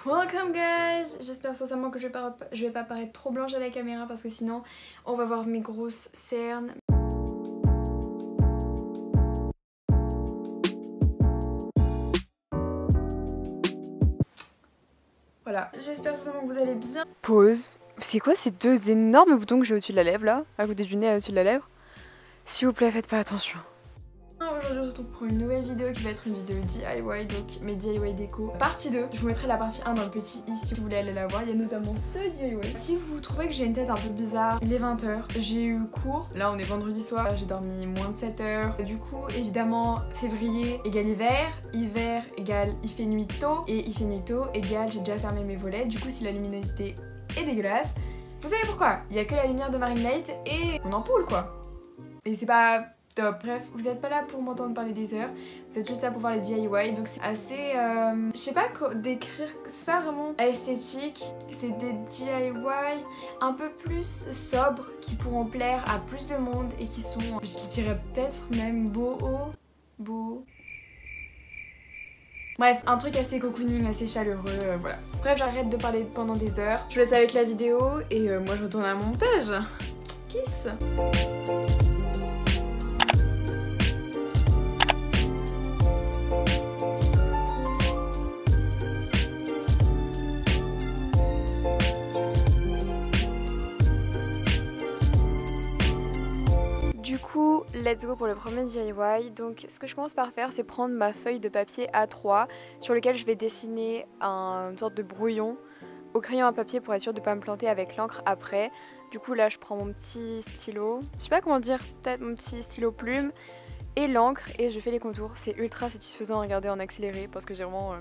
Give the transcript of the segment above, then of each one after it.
Welcome guys! J'espère sincèrement que je vais pas paraître trop blanche à la caméra parce que sinon on va voir mes grosses cernes. Voilà, j'espère sincèrement que vous allez bien. Pause. C'est quoi ces deux énormes boutons que j'ai au-dessus de la lèvre là? À côté du nez, au-dessus de la lèvre? S'il vous plaît, faites pas attention. Aujourd'hui on se retrouve pour une nouvelle vidéo qui va être une vidéo DIY, donc mes DIY déco partie 2. Je vous mettrai la partie 1 dans le petit i si vous voulez aller la voir, il y a notamment ce DIY. Si vous trouvez que j'ai une tête un peu bizarre, il est 20h, j'ai eu cours, là on est vendredi soir, j'ai dormi moins de 7 heures. Du coup évidemment février égale hiver, hiver égale il fait nuit tôt, et il fait nuit tôt égale j'ai déjà fermé mes volets. Du coup si la luminosité est dégueulasse, vous savez pourquoi? Il y a que la lumière de ma ring light et mon ampoule quoi. Et c'est pas top. Bref, vous n'êtes pas là pour m'entendre parler des heures, vous êtes juste là pour voir les DIY, donc c'est assez... je sais pas décrire, c'est pas vraiment esthétique, c'est des DIY un peu plus sobres qui pourront plaire à plus de monde et qui sont, je dirais peut-être même beau. Bref, un truc assez cocooning, assez chaleureux, voilà. Bref, j'arrête de parler pendant des heures, je vous laisse avec la vidéo et moi je retourne à mon montage. Kiss. Du coup, let's go pour le premier DIY. Donc ce que je commence par faire, c'est prendre ma feuille de papier A3 sur lequel je vais dessiner une sorte de brouillon au crayon à papier pour être sûr de ne pas me planter avec l'encre après. Du coup là je prends mon petit stylo, je sais pas comment dire, peut-être mon petit stylo plume et l'encre et je fais les contours. C'est ultra satisfaisant à regarder en accéléré parce que j'ai vraiment...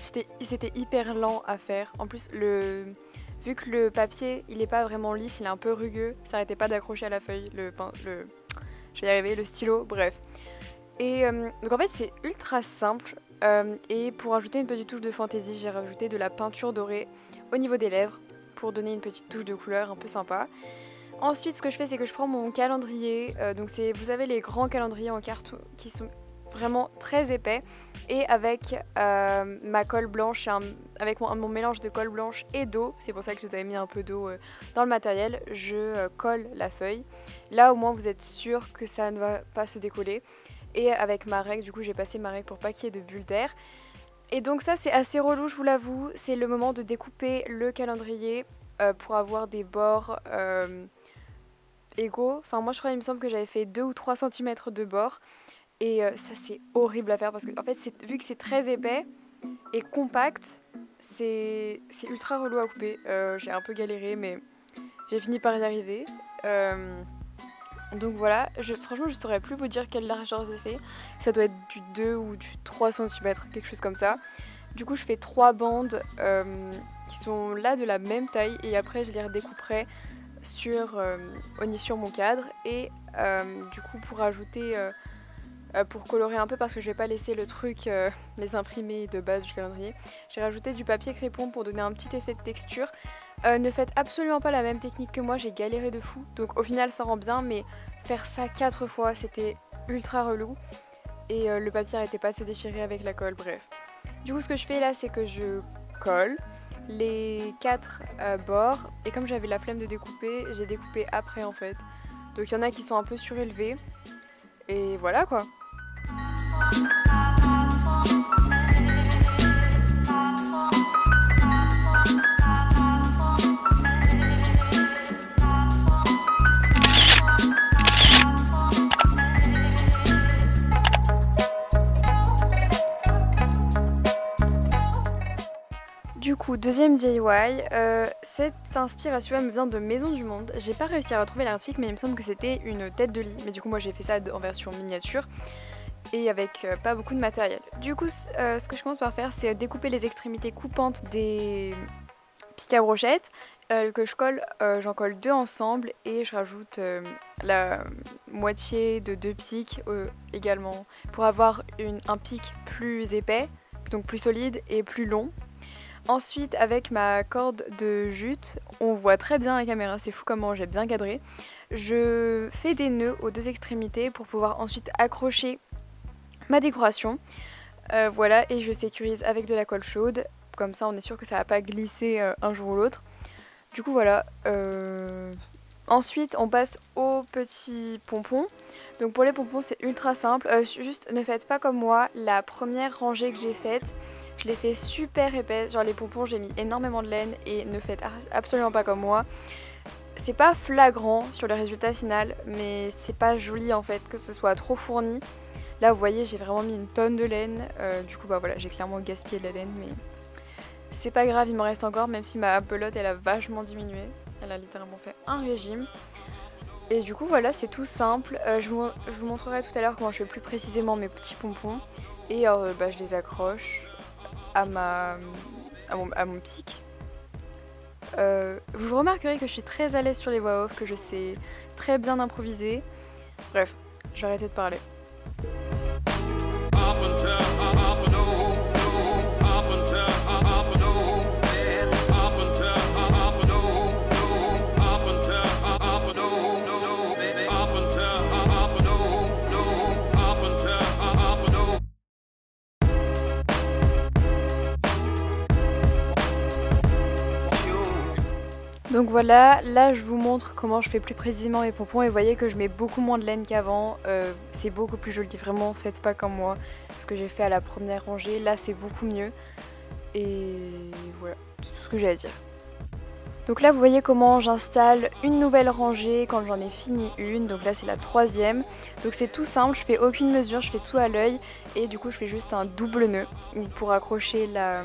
c'était hyper lent à faire. En plus vu que le papier il est pas vraiment lisse, il est un peu rugueux, ça arrêtait pas d'accrocher à la feuille, je vais y arriver, le stylo, bref. Et donc en fait c'est ultra simple et pour ajouter une petite touche de fantaisie, j'ai rajouté de la peinture dorée au niveau des lèvres pour donner une petite touche de couleur un peu sympa. Ensuite ce que je fais c'est que je prends mon calendrier, donc vous avez les grands calendriers en carton qui sont vraiment très épais et avec ma colle blanche, avec mon mélange de colle blanche et d'eau, c'est pour ça que je vous avais mis un peu d'eau dans le matériel, je colle la feuille. Là au moins vous êtes sûr que ça ne va pas se décoller. Et avec ma règle, du coup j'ai passé ma règle pour pas qu'il y ait de bulles d'air. Et donc ça c'est assez relou, je vous l'avoue, c'est le moment de découper le calendrier pour avoir des bords égaux. Enfin moi je crois il me semble que j'avais fait 2 ou 3 cm de bords. Et ça c'est horrible à faire parce que en fait vu que c'est très épais et compact, c'est ultra relou à couper. J'ai un peu galéré mais j'ai fini par y arriver. Donc voilà, franchement je saurais plus vous dire quelle largeur j'ai fait. Ça doit être du 2 ou du 3 cm, quelque chose comme ça. Du coup je fais 3 bandes qui sont là de la même taille et après je les redécouperai sur mon cadre. Et du coup pour ajouter... pour colorer un peu parce que je vais pas laisser le truc, les imprimés de base du calendrier. J'ai rajouté du papier crépon pour donner un petit effet de texture. Ne faites absolument pas la même technique que moi, j'ai galéré de fou. Donc au final ça rend bien mais faire ça 4 fois c'était ultra relou. Et le papier arrêtait pas de se déchirer avec la colle, bref. Du coup ce que je fais là c'est que je colle les 4 bords. Et comme j'avais la flemme de découper, j'ai découpé après en fait. Donc il y en a qui sont un peu surélevés. Et voilà quoi. Du coup, deuxième DIY, cette inspiration elle me vient de Maison du Monde. J'ai pas réussi à retrouver l'article mais il me semble que c'était une tête de lit. Mais du coup moi j'ai fait ça en version miniature et avec pas beaucoup de matériel. Du coup ce que je commence par faire c'est découper les extrémités coupantes des pics à brochettes que je colle, j'en colle 2 ensemble et je rajoute la moitié de 2 pics également pour avoir un pic plus épais, donc plus solide et plus long. Ensuite avec ma corde de jute, on voit très bien la caméra, c'est fou comment j'ai bien cadré. Je fais des nœuds aux 2 extrémités pour pouvoir ensuite accrocher ma décoration. Voilà, et je sécurise avec de la colle chaude comme ça on est sûr que ça va pas glisser un jour ou l'autre. Du coup voilà. Ensuite on passe aux petits pompons. Donc pour les pompons c'est ultra simple, juste ne faites pas comme moi, la première rangée que j'ai faite, je l'ai fait super épaisse, genre les pompons j'ai mis énormément de laine et ne faites absolument pas comme moi. C'est pas flagrant sur le résultat final, mais c'est pas joli en fait que ce soit trop fourni. Là vous voyez j'ai vraiment mis une tonne de laine, du coup bah voilà j'ai clairement gaspillé de la laine mais c'est pas grave, il m'en reste encore même si ma pelote elle a vachement diminué, elle a littéralement fait un régime. Et du coup voilà c'est tout simple, je vous montrerai tout à l'heure comment je fais plus précisément mes petits pompons. Et je les accroche à mon pic. Vous remarquerez que je suis très à l'aise sur les voix off, que je sais très bien improviser. Bref, je vais arrêter de parler. Donc voilà, là je vous montre comment je fais plus précisément mes pompons et vous voyez que je mets beaucoup moins de laine qu'avant, c'est beaucoup plus joli, vraiment faites pas comme moi, ce que j'ai fait à la première rangée, là c'est beaucoup mieux et voilà, c'est tout ce que j'ai à dire. Donc là vous voyez comment j'installe une nouvelle rangée quand j'en ai fini une, donc là c'est la troisième, donc c'est tout simple, je fais aucune mesure, je fais tout à l'œil et du coup je fais juste un double nœud pour accrocher la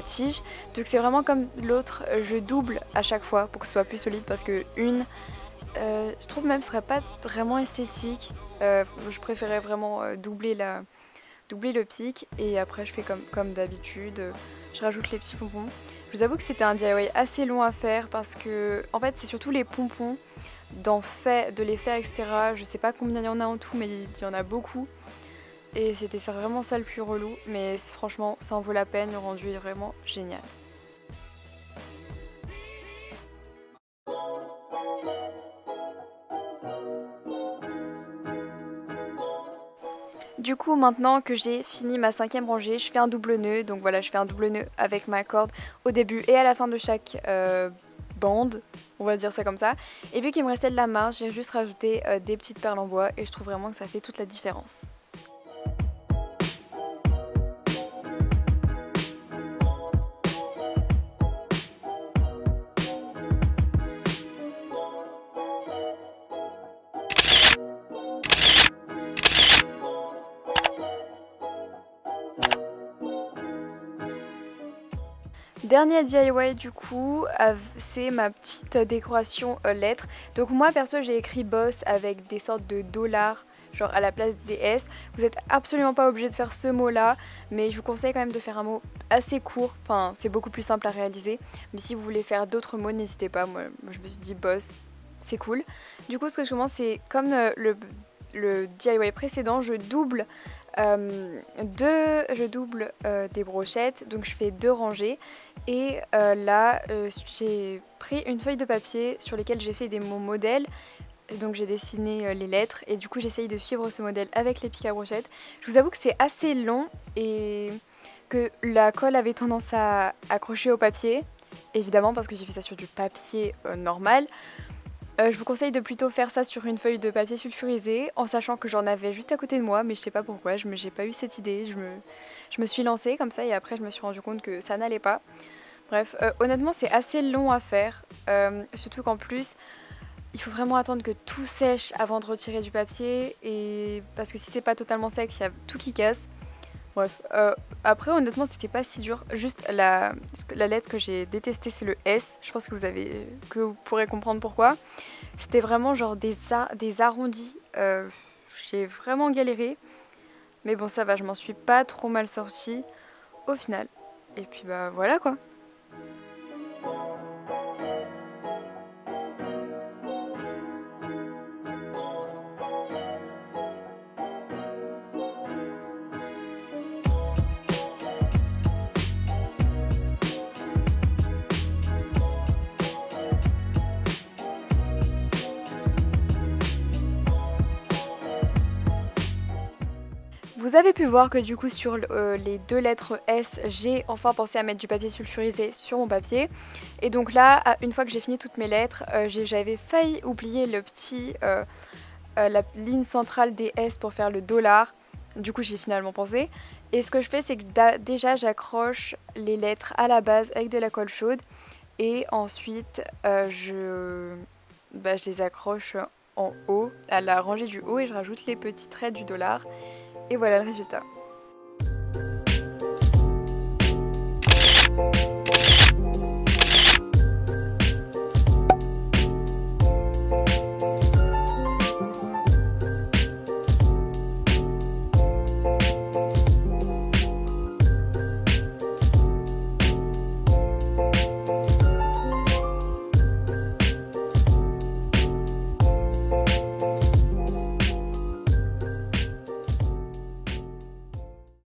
tige. Donc c'est vraiment comme l'autre, je double à chaque fois pour que ce soit plus solide parce que je trouve même ce serait pas vraiment esthétique. Je préférais vraiment doubler le pic et après je fais comme d'habitude, je rajoute les petits pompons. Je vous avoue que c'était un DIY assez long à faire parce que en fait c'est surtout les pompons, de les faire etc. Je sais pas combien il y en a en tout mais il y en a beaucoup. Et c'était vraiment ça le plus relou, mais franchement ça en vaut la peine, le rendu est vraiment génial. Du coup maintenant que j'ai fini ma cinquième rangée, je fais un double nœud, donc voilà je fais un double nœud avec ma corde au début et à la fin de chaque bande, on va dire ça comme ça. Et vu qu'il me restait de la marge, j'ai juste rajouté des petites perles en bois et je trouve vraiment que ça fait toute la différence. Dernier DIY du coup, c'est ma petite décoration lettres. Donc moi perso j'ai écrit boss avec des sortes de dollars, genre à la place des S. Vous n'êtes absolument pas obligé de faire ce mot là, mais je vous conseille quand même de faire un mot assez court, enfin c'est beaucoup plus simple à réaliser. Mais si vous voulez faire d'autres mots n'hésitez pas, moi je me suis dit boss, c'est cool. Du coup ce que je commence c'est comme le DIY précédent, je double des brochettes, donc je fais 2 rangées et là j'ai pris une feuille de papier sur lesquelles j'ai fait mon modèle, donc j'ai dessiné les lettres et du coup j'essaye de suivre ce modèle avec les pics à brochettes. Je vous avoue que c'est assez long et que la colle avait tendance à accrocher au papier, évidemment parce que j'ai fait ça sur du papier normal. Je vous conseille de plutôt faire ça sur une feuille de papier sulfurisé en sachant que j'en avais juste à côté de moi mais je sais pas pourquoi, j'ai pas eu cette idée, je me suis lancée comme ça et après je me suis rendu compte que ça n'allait pas. Bref, honnêtement c'est assez long à faire, surtout qu'en plus il faut vraiment attendre que tout sèche avant de retirer du papier et parce que si c'est pas totalement sec il y a tout qui casse. Bref, après honnêtement c'était pas si dur, juste la lettre que j'ai détestée c'est le S, je pense que vous pourrez comprendre pourquoi. C'était vraiment genre des arrondis, j'ai vraiment galéré, mais bon ça va, je m'en suis pas trop mal sortie au final. Et puis bah voilà quoi. Vous avez pu voir que du coup sur les deux lettres S, j'ai enfin pensé à mettre du papier sulfurisé sur mon papier. Et donc là, une fois que j'ai fini toutes mes lettres, j'avais failli oublier la ligne centrale des S pour faire le dollar. Du coup, j'ai finalement pensé. Et ce que je fais, c'est que déjà, j'accroche les lettres à la base avec de la colle chaude. Et ensuite, je les accroche en haut, à la rangée du haut, et je rajoute les petits traits du dollar. Et voilà le résultat.